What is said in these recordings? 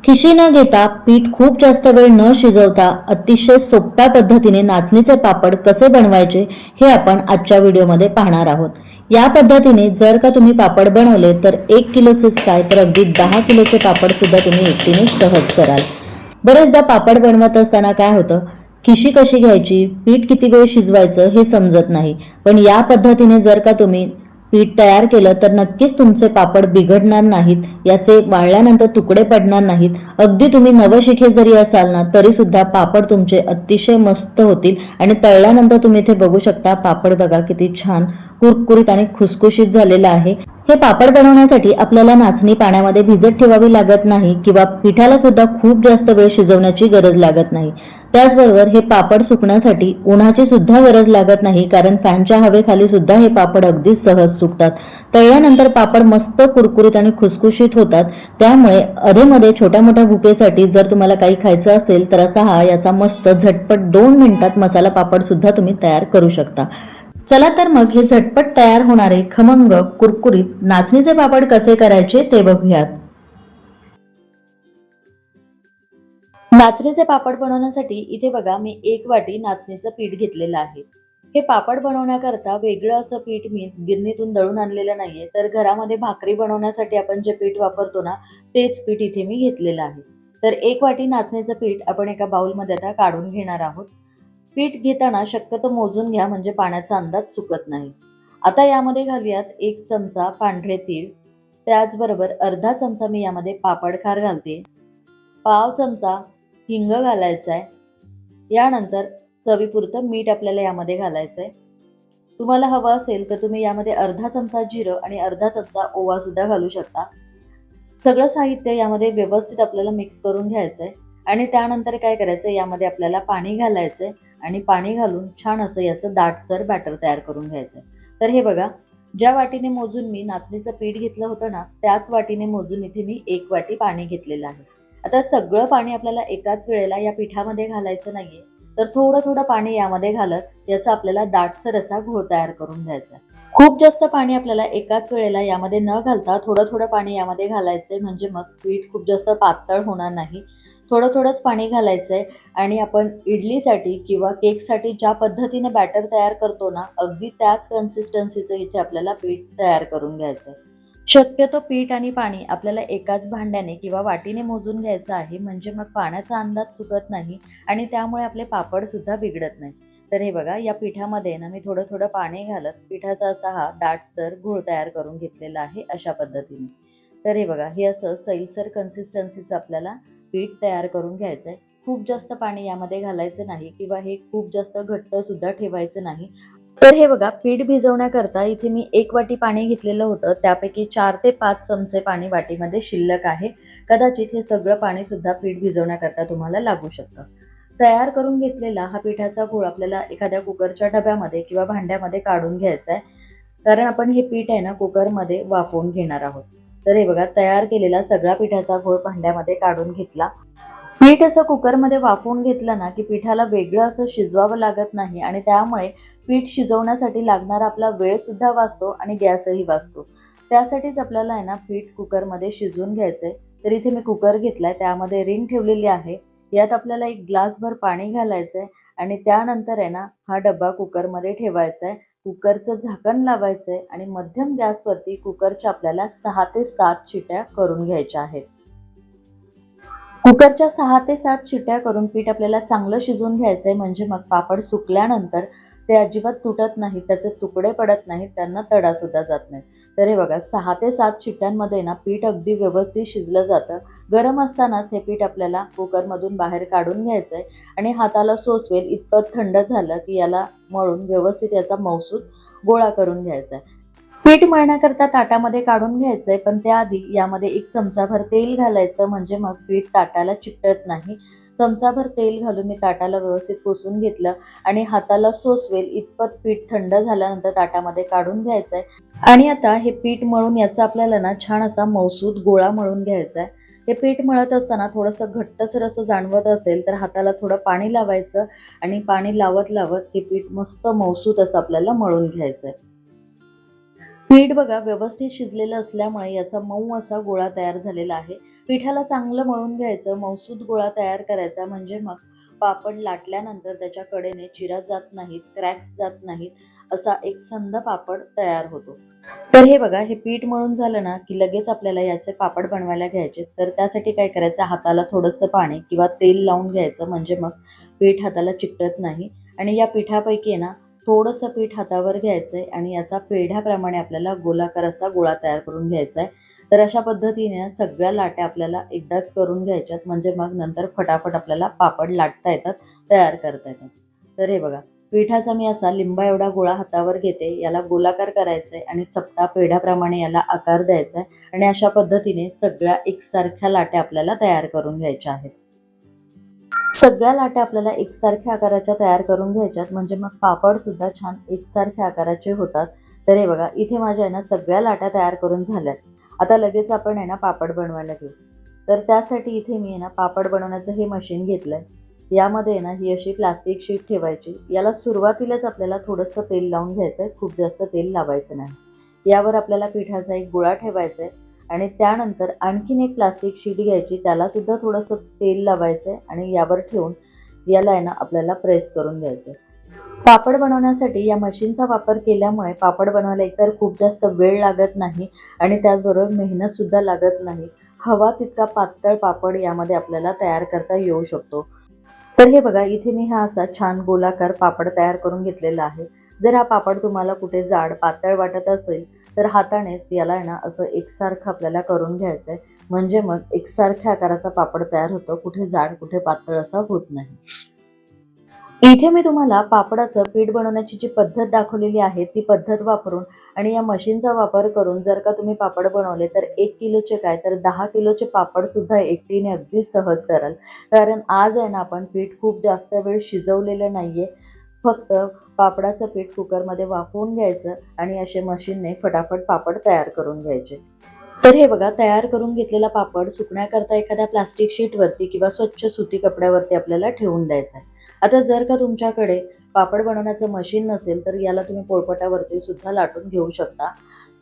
खिशी न घेता पीठ खूप जास्त वेळ न शिजवता अतिशय सोप्या पद्धतीने नाचणीचे पापड कसे बनवायचे हे आपण आजच्या व्हिडिओमध्ये पाहणार आहोत। या पद्धतीने जर का तुम्ही पापड बनवले तर 1 किलोचेच काय तर अगदी 10 किलोचे पापड सुद्धा तुम्ही एकटीने सहज कराल। बरेचदा पापड बनवत असताना काय होतं, खिशी कशी घ्यायची, पीठ किती वेळ शिजवायचं हे समजत नाही। पण या पद्धतीने जर का तुम्ही पीठ तयार केलं तर नक्कीच तुमचे पापड बिघडणार नाहीत, याचे वाळल्यानंतर तुकडे पडणार नाहीत। अगदी तुम्ही नवशिके जरी असाल ना तरी सुद्धा पापड तुमचे अतिशय मस्त होतील। आणि तळल्यानंतर तुम्ही इथे बघू शकता पापड बघा किती छान कुरकुरीत आणि खुसखुशीत झालेला आहे। हे पापड बनवण्यासाठी आपल्याला नाचणी पाण्यामध्ये भिजत ठेवावी लागत नाही किंवा पिठाला सुद्धा खूप जास्त वेळ शिजवण्याची गरज लागत नाही। त्याचबरोबर हे पापड सुकण्यासाठी उन्हाची सुद्धा गरज लागत नाही, कारण फॅनच्या हवेखाली सुद्धा हे पापड अगदी सहज सुकतात। तळल्यानंतर पापड मस्त कुरकुरीत आणि खुसखुशीत होतात। त्यामुळे अधेमध्ये छोट्या मोठ्या भुकेसाठी जर तुम्हाला काही खायचं असेल तर असा हा याचा मस्त झटपट 2 मिनिटात मसाला पापड सुद्धा तुम्ही तयार करू शकता। चला तर मग हे झटपट तयार होणारे खमंग कुरकुरीत नाचणीचे पापड कसे करायचे ते बघूयात। नाचणीचे पापड बनवण्यासाठी इथे बघा मी 1 वाटी नाचणीचं पीठ घेतलेलं आहे। हे पापड बनवण्याकरता वेगळं असं पीठ मी गिरणीतून दळून आणलेलं नाहीये, तर घरामध्ये भाकरी बनवण्यासाठी आपण जे पीठ वापरतो ना तेच पीठ इथे मी घेतलेलं आहे। तर 1 वाटी नाचणीचं पीठ आपण एका बाउलमध्ये आता काढून घेणार आहोत। पीठ घेताना शक्यतो मोजून घ्या, म्हणजे पाण्याचा अंदाज चुकत नाही। आता यामध्ये घालूयात 1 चमचा पांढरे तीळ, त्याचबरोबर अर्धा चमचा मी यामध्ये पापड खार घालते, पाव चमचा हिंग घालायचा आहे। यानंतर चवीपुरतं मीठ आपल्याला यामध्ये घालायचं आहे। तुम्हाला हवं असेल तर तुम्ही यामध्ये अर्धा चमचा जिरं आणि अर्धा चमचा ओवा सुद्धा घालू शकता। सगळं साहित्य यामध्ये व्यवस्थित आपल्याला मिक्स करून घ्यायचं आहे आणि त्यानंतर काय करायचं, यामध्ये आपल्याला पाणी घालायचं आहे आणि पाणी घालून छान असं याचं दाटसर बॅटर तयार करून घ्यायचं आहे। तर हे बघा, ज्या वाटीने मोजून मी नाचणीचं पीठ घेतलं होतं ना त्याच वाटीने मोजून इथे मी 1 वाटी पाणी घेतलेलं आहे। आता सगळं पाणी आपल्याला एकाच वेळेला या पिठामध्ये घालायचं नाहीये, तर थोडं थोडं पाणी यामध्ये घालत याचा आपल्याला दाटसर असा घोळ तयार करून घ्यायचा आहे। खूप जास्त पाणी आपल्याला एकाच वेळेला यामध्ये न घालता थोडं थोडं पाणी यामध्ये घालायचंय, म्हणजे मग पीठ खूप जास्त पातळ होणार नाही। थोडं थोडंच पाणी घालायचंय आणि आपण इडलीसाठी किंवा केकसाठी ज्या पद्धतीने बॅटर तयार करतो ना अगदी त्याच कन्सिस्टन्सीचं इथे आपल्याला पीठ तयार करून घ्यायचंय। शक्यतो पीठ आणि पाणी आपल्याला एकाच भांड्याने किंवा वाटीने मोजून घ्यायचं आहे, म्हणजे मग पाण्याचा अंदाज चुकत नाही आणि त्यामुळे आपले पापड सुद्धा बिघडत नाही। तर हे बघा, या पिठामध्ये ना मी थोडं थोडं पाणी घालत पिठाचा असा हा दाटसर घोळ तयार करून घेतलेला आहे अशा पद्धतीने। तर हे बघा, हे असं सैलसर कन्सिस्टन्सीचं आपल्याला पीठ तयार करून घ्यायचं आहे। खूप जास्त पाणी यामध्ये घालायचं नाही किंवा हे खूप जास्त घट्ट सुद्धा ठेवायचं नाही। तर हे बघा, पीठ भिजवण्याकरता इथे मी 1 वाटी पाणी घेतलेलं होतं, त्यापैकी 4 ते 5 चमचे पाणी वाटीमध्ये शिल्लक आहे। कदाचित हे सगळं पाणी सुद्धा पीठ भिजवण्याकरता तुम्हाला लागू शकतं। तयार करून घेतलेला हा पिठाचा घोळ आपल्याला एखाद्या कुकरच्या डब्यामध्ये किंवा भांड्यामध्ये काढून घ्यायचा आहे, कारण आपण हे पीठ आहे ना कुकरमध्ये वाफवून घेणार आहोत। तर हे बघा, तयार केलेला सगळा पिठाचा घोळ भांड्यामध्ये काढून घेतला। पीठ असं कुकरमध्ये वाफवून घेतलं ना की पिठाला वेगळं असं शिजवावं लागत नाही आणि त्यामुळे पीठ शिजवण्यासाठी लागणारा आपला वेळ सुद्धा वाचतो आणि गॅसही वाचतो। त्यासाठीच आपल्याला आहे ना पीठ कुकरमध्ये शिजवून घ्यायचंय। तर इथे मी कुकर घेतलाय, त्यामध्ये रिंग ठेवलेली आहे, यात आपल्याला 1 ग्लासभर पाणी घालायचंय आणि त्यानंतर आहे ना हा डब्बा कुकरमध्ये ठेवायचा आहे। कुकरचं झाकण लावायचंय आणि मध्यम गॅसवरती कुकरच्या आपल्याला 6 ते 7 शिट्या करून घ्यायच्या आहेत। कुकरच्या 6 ते 7 शिट्या करून पीठ आपल्याला चांगलं शिजवून घ्यायचंय, म्हणजे मग पापड सुकल्यानंतर ते अजिबात तुटत नाहीत, त्याचे तुकडे पडत नाहीत, त्यांना तडा सुद्धा जात नाही। तर हे बघा, 6 ते 7 शिट्यांमध्ये ना पीठ अगदी व्यवस्थित शिजलं जातं। गरम असतानाच हे पीठ आपल्याला कुकरमधून बाहेर काढून घ्यायचंय आणि हाताला सोसवेल इतपत थंड झालं की याला मळून व्यवस्थित याचा मौसूद गोळा करून घ्यायचा आहे। पीठ मळण्याकरता ताटामध्ये काढून घ्यायचंय, पण त्याआधी यामध्ये 1 चमचाभर तेल घालायचं, म्हणजे मग पीठ ताटाला चिकटत नाही। चमचाभर तेल घालून मी ताटाला व्यवस्थित पुसून घेतलं आणि हाताला सोसवेल इतपत पीठ थंड झाल्यानंतर ताटामध्ये काढून घ्यायचंय। आणि आता हे पीठ मळून याचा आपल्याला ना छान असा मौसूद गोळा मळून घ्यायचा आहे। हे पीठ मळत असताना थोडंसं घट्टसर असं जाणवत असेल तर हाताला थोडं पाणी लावायचं आणि पाणी लावत लावत हे पीठ मस्त मौसूद असं आपल्याला मळून घ्यायचंय। पीठ बघा व्यवस्थित शिजलेलं असल्यामुळे याचा मऊ असा गोळा तयार झालेला आहे. पिठाला चांगलं मळून घ्यायचं, मऊसूत गोळा तयार करायचा म्हणजे मग पापड लाटल्यानंतर त्याच्या कडेने चिरा जात नाहीत, क्रॅक्स जात नाहीत, असा एकसंध पापड तयार होतो. तर हे बघा हे पीठ मळून झालं ना, की लगेच आपल्याला याचे पापड बनवायला घ्यायचे. तर त्यासाठी काय करायचं हाताला थोडंसं पाणी किंवा तेल लावून घ्यायचं म्हणजे मग पीठ हाताला चिकटत नाही आणि या पिठापैकी आहे ना थोडंसं पीठ हातावर घ्यायचं आहे आणि याचा पेढ्याप्रमाणे आपल्याला गोलाकार असा गोळा तयार करून घ्यायचा आहे. तर अशा पद्धतीने सगळ्या लाट्या आपल्याला एकदाच करून घ्यायच्यात म्हणजे मग नंतर फटाफट आपल्याला पापड लाटता येतात, तयार करता येतात. तर हे बघा पिठाचा मी असा लिंबा एवढा गोळा हातावर घेते, याला गोलाकार करायचा आहे आणि चपटा पेढ्याप्रमाणे याला आकार द्यायचा आहे आणि अशा पद्धतीने सगळ्या एकसारख्या लाट्या आपल्याला तयार करून घ्यायच्या आहेत. सगळ्या लाट्या आपल्याला एकसारख्या आकाराच्या तयार करून घ्यायच्यात म्हणजे मग पापड सुद्धा छान एकसारख्या आकाराचे होतात. तर हे बघा इथे माझ्या आहे ना सगळ्या लाट्या तयार करून झाल्यात. आता लगेच आपण आहे ना पापड बनवायला घेऊ. तर त्यासाठी इथे मी आहे ना पापड बनवण्याचं हे मशीन घेतलंय. यामध्ये आहे ना ही अशी प्लास्टिक शीट ठेवायची. याला सुरुवातीलाच आपल्याला थोडंसं तेल लावून घ्यायचं आहे, खूप जास्त तेल लावायचं नाही. यावर आपल्याला पिठाचा एक गोळा ठेवायचा आहे आणि त्यानंतर आणखीन एक प्लास्टिक शीट घ्यायची, त्याला सुद्धा थोडंसं तेल लावायचं आहे आणि यावर ठेवून याला आहे ना आपल्याला प्रेस करून घ्यायचं आहे. पापड बनवण्यासाठी या मशीनचा वापर केल्यामुळे पापड बनवायला एकतर खूप जास्त वेळ लागत नाही आणि त्याचबरोबर मेहनतसुद्धा लागत नाही. हवा तितका पातळ पापड यामध्ये आपल्याला तयार करता येऊ शकतो. तर हे बघा इथे मी हा असा छान गोलाकार पापड तयार करून घेतलेला आहे. जर हा पापड तुम्हाला कुठे जाड पातळ वाटत असेल तर हातानेच याला आहे ना असं एकसारखं आपल्याला करून घ्यायचं आहे म्हणजे मग एकसारख्या आकाराचा पापड तयार होतो, कुठे जाड कुठे पातळ असा होत नाही. इथे मी तुम्हाला पापडाचं पीठ बनवण्याची जी पद्धत दाखवलेली आहे ती पद्धत वापरून आणि या मशीनचा वापर करून जर का तुम्ही पापड बनवले तर 1 किलोचे काय तर 10 किलोचे पापडसुद्धा एकटीने अगदी सहज कराल. कारण आज आहे ना आपण पीठ खूप जास्त वेळ शिजवलेलं नाही आहे. फक्त पापडाचं पीठ कुकरमध्ये वाफवून घ्यायचं आणि असे मशीनने फटाफट पापड तयार करून घ्यायचे. तर हे बघा तयार करून घेतलेला पापड सुकण्याकरता एखाद्या प्लास्टिक शीटवरती किंवा स्वच्छ सुती कपड्यावरती आपल्याला ठेवून द्यायचा आहे. आता जर का तुमच्याकडे पापड बनवण्याचं मशीन नसेल तर याला तुम्ही पोळपाटावरती सुद्धा लाटून घेऊ शकता.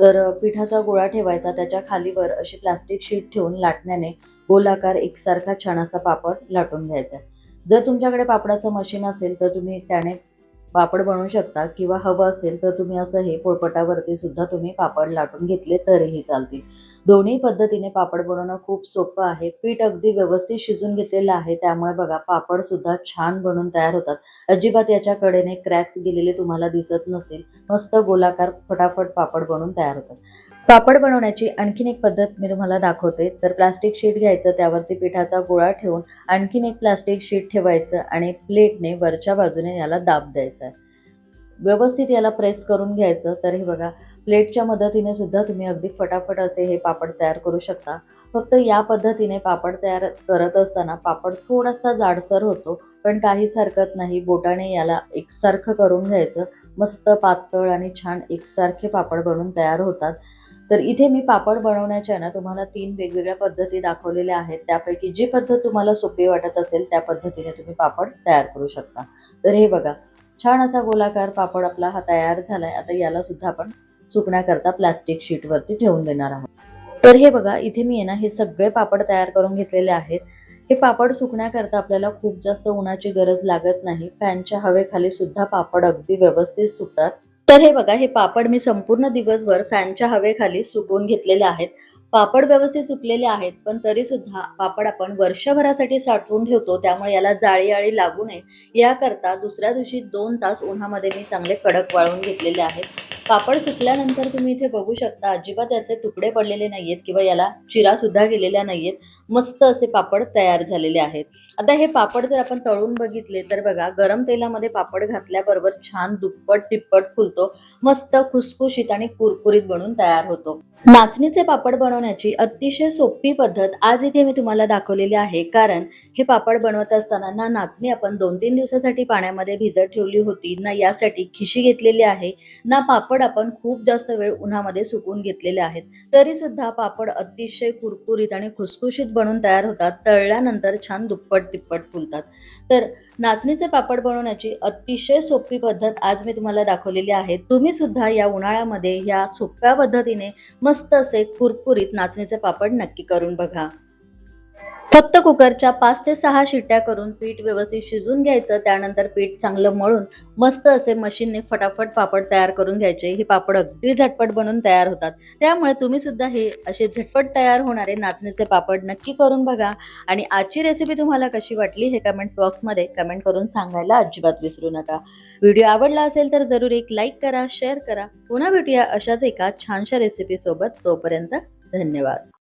तर पिठाचा गोळा ठेवायचा, त्याच्या खालीवर अशी प्लास्टिक शीट ठेवून लाटण्याने गोलाकार एकसारखा छान असा पापड लाटून घ्यायचा. जर तुमच्याकडे पापडाचं मशीन असेल तर तुम्ही त्याने पापड बनवू शकता किंवा हवं असेल तर तुम्ही असं हे पोळपाटावरती सुद्धा तुम्ही पापड लाटून घेतले तरीही चालतील. दोन्ही पद्धतीने पापड बनवणं खूप सोपं आहे. पीठ अगदी व्यवस्थित शिजून घेतलेलं आहे त्यामुळे बघा पापड सुद्धा छान बनून तयार होतात. अजिबात याच्या कडेने क्रॅक्स गेलेले तुम्हाला दिसत नसतील. मस्त गोलाकार फटाफट पापड बनून तयार होतात. पापड बनवण्याची आणखीन एक पद्धत मी तुम्हाला दाखवते. तर प्लास्टिक शीट घ्यायचं, त्यावरती पिठाचा गोळा ठेवून आणखीन एक प्लास्टिक शीट ठेवायचं आणि प्लेटने वरच्या बाजूने याला दाब द्यायचा आहे. व्यवस्थित याला प्रेस करून घ्यायचं. तर हे बघा प्लेटच्या मदतीने सुद्धा तुम्ही अगदी फटाफट असे हे पापड तयार करू शकता. फक्त या पद्धतीने पापड तयार करत असताना पापड थोडासा जाडसर होतो, पण काहीच हरकत नाही. बोटाने याला एकसारखं करून घ्यायचं. मस्त पातळ आणि छान एकसारखे पापड बनून तयार होतात. तर इथे मी पापड बनवण्याच्या ना तुम्हाला 3 वेगवेगळ्या पद्धती दाखवलेल्या आहेत. त्यापैकी जी पद्धत तुम्हाला सोपी वाटत असेल त्या पद्धतीने तुम्ही पापड तयार करू शकता. तर हे बघा छान असा गोलाकार पापड आपला हा तयार झालाय. आता याला सुद्धा आपण सुकण्याकरता प्लास्टिक शीटवरती ठेवून देणार आहोत. तर हे बघा इथे मी आहे ना हे सगळे पापड तयार करून घेतलेले आहेत. हे पापड सुकण्याकरता आपल्याला खूप जास्त उन्हाची गरज लागत नाही. फॅनच्या हवेखाली सुद्धा पापड अगदी व्यवस्थित सुकतात. तर हे बघा हे पापड मी संपूर्ण दिवसभर फॅनच्या हवेखाली सुकवून घेतलेले आहेत. पापड व्यवस्थित सुकलेले आहेत, पण तरी सुद्धा पापड आपण वर्षभरासाठी साठवून ठेवतो त्यामुळे याला जाळी लागू नये याकरता दुसऱ्या दिवशी 2 तास उन्हामध्ये मी चांगले कडक वाळवून घेतलेले आहेत. पापड सुकल्यानंतर तुम्ही इथे बघू शकता अजिबात याचे तुकडे पडलेले नाहीयेत किंवा याला चिरा सुद्धा गेलेल्या नाहीयेत. मस्त असे पापड तयार झालेले आहेत. आता हे पापड जर आपण तळून बघितले तर बघा गरम तेलामध्ये पापड घातल्याबरोबर छान दुप्पट तिप्पट फुलतो. मस्त खुसखुशीत आणि कुरकुरीत बनून तयार होतो. नाचणीचे पापड बनवण्याची अतिशय सोपी पद्धत आज इथे मी तुम्हाला दाखवलेली आहे. कारण हे पापड बनवत असताना ना नाचणी आपण 2-3 दिवसासाठी पाण्यामध्ये भिजत ठेवली होती, ना यासाठी खिशी घेतलेली आहे, ना पापड आपण खूप जास्त वेळ उन्हामध्ये सुकवून घेतलेले आहेत. तरी सुद्धा पापड अतिशय कुरकुरीत आणि खुसखुशीत बनून तयार होतात. तळल्यानंतर छान दुप्पट तिप्पट फुलतात. तर नाचणीचे पापड बनवण्याची अतिशय सोपी पद्धत आज मी तुम्हाला दाखवलेली आहे. तुम्ही सुद्धा या उन्हाळ्यामध्ये या सोप्या पद्धतीने मस्त असे कुरकुरीत नाचणीचे पापड नक्की करून बघा. फक्त कुकरच्या 5 ते 6 शिट्ट्या करून पीठ व्यवस्थित शिजवून घ्यायचं. त्यानंतर पीठ चांगलं मळून मस्त असे मशीनने फटाफट पापड तयार करून घ्यायचे. हे पापड अगदी झटपट बनून तयार होतात. त्यामुळे तुम्ही सुद्धा हे असे झटपट तयार होणारे नाचणीचे पापड नक्की करून बघा. आणि आजची रेसिपी तुम्हाला कशी वाटली हे कमेंट्स बॉक्समध्ये कमेंट करून सांगायला अजिबात विसरू नका. व्हिडिओ आवडला असेल तर जरूर एक लाईक करा, शेअर करा. पुन्हा भेटूया अशाच एका छानशा रेसिपी सोबत. तोपर्यंत धन्यवाद.